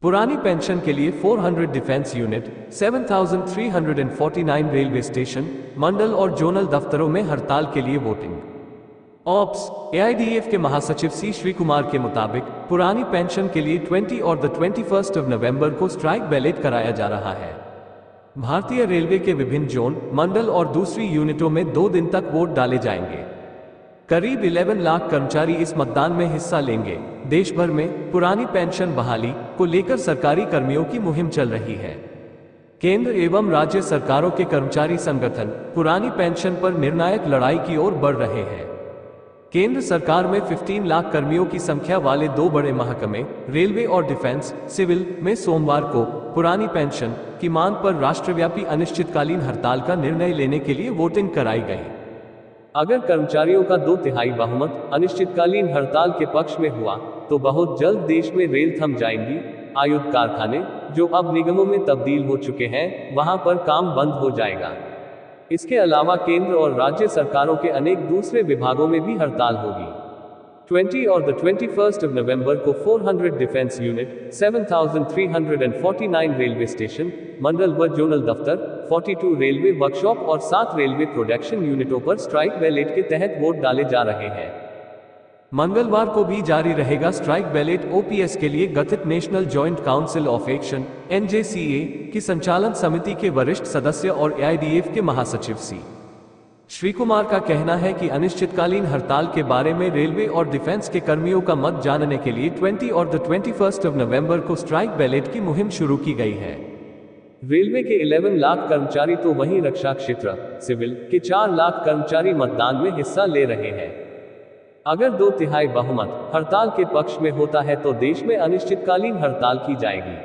पुरानी पेंशन के लिए 400 डिफेंस यूनिट, 7,349 रेलवे स्टेशन, मंडल और जोनल दफ्तरों में हड़ताल के लिए वोटिंग। ऑप्स एआईडीएफ के महासचिव सी श्री कुमार के मुताबिक पुरानी पेंशन के लिए 20 और 21 नवंबर को स्ट्राइक बैलेट कराया जा रहा है। भारतीय रेलवे के विभिन्न जोन, मंडल और दूसरी यूनिटों में 2 दिन तक वोट डाले जाएंगे। करीब 11 लाख कर्मचारी इस मतदान में हिस्सा लेंगे। देश भर में पुरानी पेंशन बहाली को लेकर सरकारी कर्मियों की मुहिम चल रही है। केंद्र एवं राज्य सरकारों के कर्मचारी संगठन पुरानी पेंशन पर निर्णायक लड़ाई की ओर बढ़ रहे हैं। केंद्र सरकार में 15 लाख कर्मियों की संख्या वाले 2 बड़े महकमे रेलवे और डिफेंस सिविल में सोमवार को पुरानी पेंशन की मांग पर राष्ट्रव्यापी अनिश्चितकालीन हड़ताल का निर्णय लेने के लिए वोटिंग कराई गई। अगर कर्मचारियों का 2/3 बहुमत अनिश्चितकालीन हड़ताल के पक्ष में हुआ तो बहुत जल्द देश में रेल थम जाएंगी। आयुध कारखाने जो अब निगमों में तब्दील हो चुके हैं, वहां पर काम बंद हो जाएगा। इसके अलावा केंद्र और राज्य सरकारों के अनेक दूसरे विभागों में भी हड़ताल होगी। 20 और 21 नवंबर को 400 डिफेंस यूनिट, 7,349 रेलवे स्टेशन, मंडल व जोनल दफ्तर, 42 रेलवे वर्कशॉप और 7 रेलवे प्रोडक्शन यूनिटों पर स्ट्राइक बैलेट के तहत वोट डाले जा रहे हैं। मंगलवार को भी जारी रहेगा स्ट्राइक बैलेट। ओपीएस के लिए गठित national joint council of action NJCA की संचालन समिति के वरिष्ठ सदस्य और एआईडीएफ के महासचिव सी श्री कुमार का कहना है कि अनिश्चितकालीन हड़ताल के बारे में रेलवे और डिफेंस के कर्मियों का मत जानने के लिए 20 और 21 नवंबर को स्ट्राइक बैलेट की मुहिम शुरू की गई है। रेलवे के 11 लाख कर्मचारी तो वहीं रक्षा क्षेत्र सिविल के 4 लाख कर्मचारी मतदान में हिस्सा ले रहे हैं। अगर 2/3 बहुमत हड़ताल के पक्ष में होता है तो देश में अनिश्चितकालीन हड़ताल की जाएगी।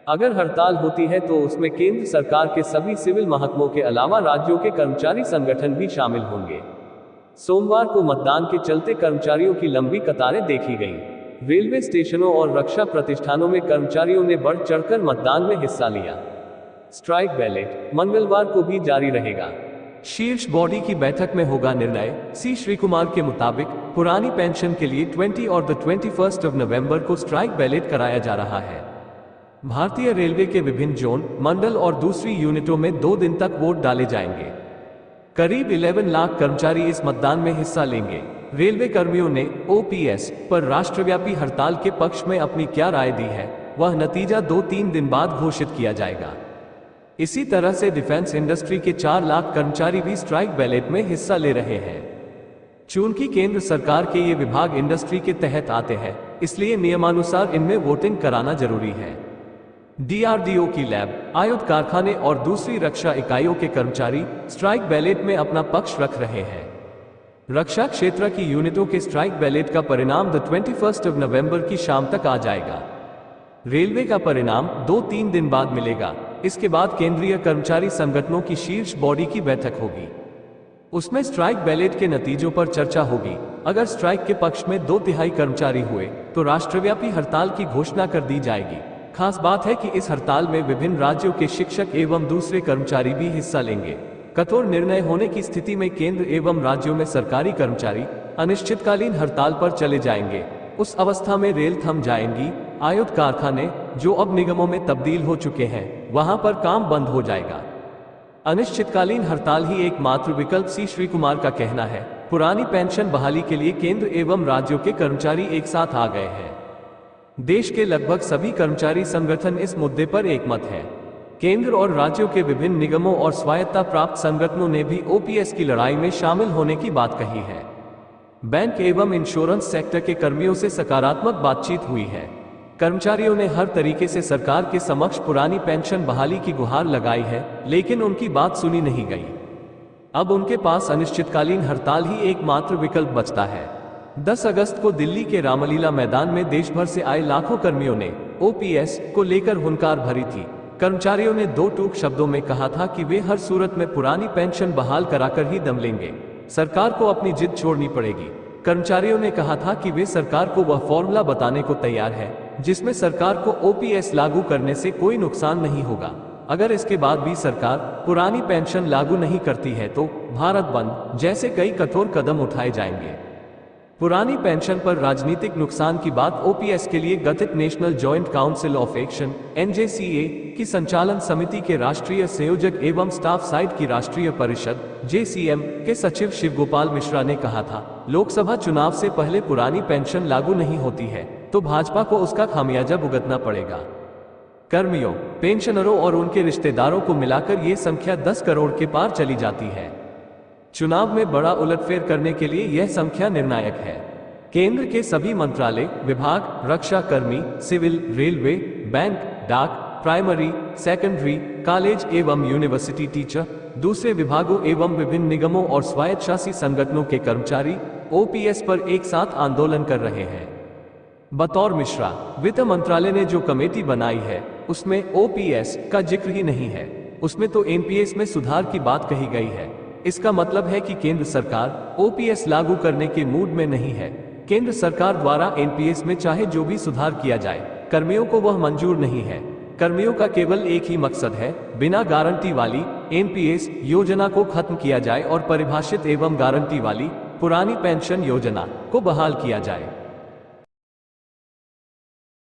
अगर हड़ताल होती है तो उसमें केंद्र सरकार के सभी सिविल महकमों के अलावा राज्यों के कर्मचारी संगठन भी शामिल होंगे। सोमवार को मतदान के चलते कर्मचारियों की लंबी कतारें देखी गई। रेलवे स्टेशनों और रक्षा प्रतिष्ठानों में कर्मचारियों ने बढ़ चढ़कर मतदान में हिस्सा लिया। स्ट्राइक बैलेट मंगलवार को भी जारी रहेगा। शीर्ष बॉडी की बैठक में होगा निर्णय। सी श्री कुमार के मुताबिक पुरानी पेंशन के लिए 20 और 21 नवंबर को स्ट्राइक बैलेट कराया जा रहा है। भारतीय रेलवे के विभिन्न जोन, मंडल और दूसरी यूनिटों में 2 दिन तक वोट डाले जाएंगे। करीब 11 लाख कर्मचारी इस मतदान में हिस्सा लेंगे। रेलवे कर्मियों ने ओपीएस पर राष्ट्रव्यापी हड़ताल के पक्ष में अपनी क्या राय दी है, वह नतीजा 2-3 दिन बाद घोषित किया जाएगा। इसी तरह से डिफेंस इंडस्ट्री के 4 लाख कर्मचारी भी स्ट्राइक बैलेट में हिस्सा ले रहे हैं। चूंकि केंद्र सरकार के ये विभाग इंडस्ट्री के तहत आते हैं, इसलिए नियमानुसार इनमें वोटिंग कराना जरूरी है। डीआरडीओ की लैब, आयुध कारखाने और दूसरी रक्षा इकाइयों के कर्मचारी स्ट्राइक बैलेट में अपना पक्ष रख रहे हैं। रक्षा क्षेत्र की यूनिटों के स्ट्राइक बैलेट का परिणाम 21 नवंबर की शाम तक आ जाएगा। रेलवे का परिणाम 2-3 दिन बाद मिलेगा। इसके बाद केंद्रीय कर्मचारी संगठनों की शीर्ष बॉडी की बैठक होगी। उसमें स्ट्राइक बैलेट के नतीजों पर चर्चा होगी। अगर स्ट्राइक के पक्ष में 2/3 कर्मचारी हुए तो राष्ट्रव्यापी हड़ताल की घोषणा कर दी जाएगी। खास बात है कि इस हड़ताल में विभिन्न राज्यों के शिक्षक एवं दूसरे कर्मचारी भी हिस्सा लेंगे। कठोर निर्णय होने की स्थिति में केंद्र एवं राज्यों में सरकारी कर्मचारी अनिश्चितकालीन हड़ताल पर चले जाएंगे। उस अवस्था में रेल थम जाएंगी। आयुध कारखाने जो अब निगमों में तब्दील हो चुके हैं, वहां पर काम बंद हो जाएगा। अनिश्चितकालीन हड़ताल ही एकमात्र विकल्प सी श्री कुमार का कहना है। पुरानी पेंशन बहाली के लिए केंद्र एवं राज्यों के कर्मचारी एक साथ आ गए हैं। देश के लगभग सभी कर्मचारी संगठन इस मुद्दे पर एकमत हैं। केंद्र और राज्यों के विभिन्न निगमों और स्वायत्ता प्राप्त संगठनों ने भी ओपीएस की लड़ाई में शामिल होने की बात कही है। बैंक एवं इंश्योरेंस सेक्टर के कर्मियों से सकारात्मक बातचीत हुई है। कर्मचारियों ने हर तरीके से सरकार के समक्ष पुरानी पेंशन बहाली की गुहार लगाई है, लेकिन उनकी बात सुनी नहीं गई। अब उनके पास अनिश्चितकालीन हड़ताल ही एकमात्र विकल्प बचता है। 10 अगस्त को दिल्ली के रामलीला मैदान में देश भर से आए लाखों कर्मियों ने ओपीएस को लेकर हुंकार भरी थी। कर्मचारियों ने 2 टूक शब्दों में कहा था कि वे हर सूरत में पुरानी पेंशन बहाल कराकर ही दम लेंगे। सरकार को अपनी जिद छोड़नी पड़ेगी। कर्मचारियों ने कहा था कि वे सरकार को वह फॉर्मूला बताने को तैयार है जिसमें सरकार को ओपीएस लागू करने से कोई नुकसान नहीं होगा। अगर इसके बाद भी सरकार पुरानी पेंशन लागू नहीं करती है तो भारत बंद जैसे कई कठोर कदम उठाए जाएंगे। पुरानी पेंशन पर राजनीतिक नुकसान की बात। ओपीएस के लिए गठित national joint council of action NJCA की संचालन समिति के राष्ट्रीय संयोजक एवं स्टाफ साइड की राष्ट्रीय परिषद जेसीएम के सचिव शिवगोपाल मिश्रा ने कहा था, लोकसभा चुनाव से पहले पुरानी पेंशन लागू नहीं होती है तो भाजपा को उसका खामियाजा भुगतना पड़ेगा। कर्मियों, पेंशनरों और उनके रिश्तेदारों को मिलाकर ये संख्या 10 करोड़ के पार चली जाती है। चुनाव में बड़ा उलटफेर करने के लिए यह संख्या निर्णायक है। केंद्र के सभी मंत्रालय, विभाग, रक्षा कर्मी, सिविल, रेलवे, बैंक, डाक, प्राइमरी, सेकेंडरी, कॉलेज एवं यूनिवर्सिटी टीचर, दूसरे विभागों एवं विभिन्न निगमों और स्वायत्तशासी संगठनों के कर्मचारी ओपीएस पर एक साथ आंदोलन कर रहे हैं। बतौर मिश्रा, वित्त मंत्रालय ने जो कमेटी बनाई है उसमें ओपीएस का जिक्र ही नहीं है। उसमें तो एनपीएस में सुधार की बात कही गई है। इसका मतलब है कि केंद्र सरकार ओपीएस लागू करने के मूड में नहीं है। केंद्र सरकार द्वारा एनपीएस में चाहे जो भी सुधार किया जाए, कर्मियों को वह मंजूर नहीं है। कर्मियों का केवल एक ही मकसद है, बिना गारंटी वाली एनपीएस योजना को खत्म किया जाए और परिभाषित एवं गारंटी वाली पुरानी पेंशन योजना को बहाल किया जाए।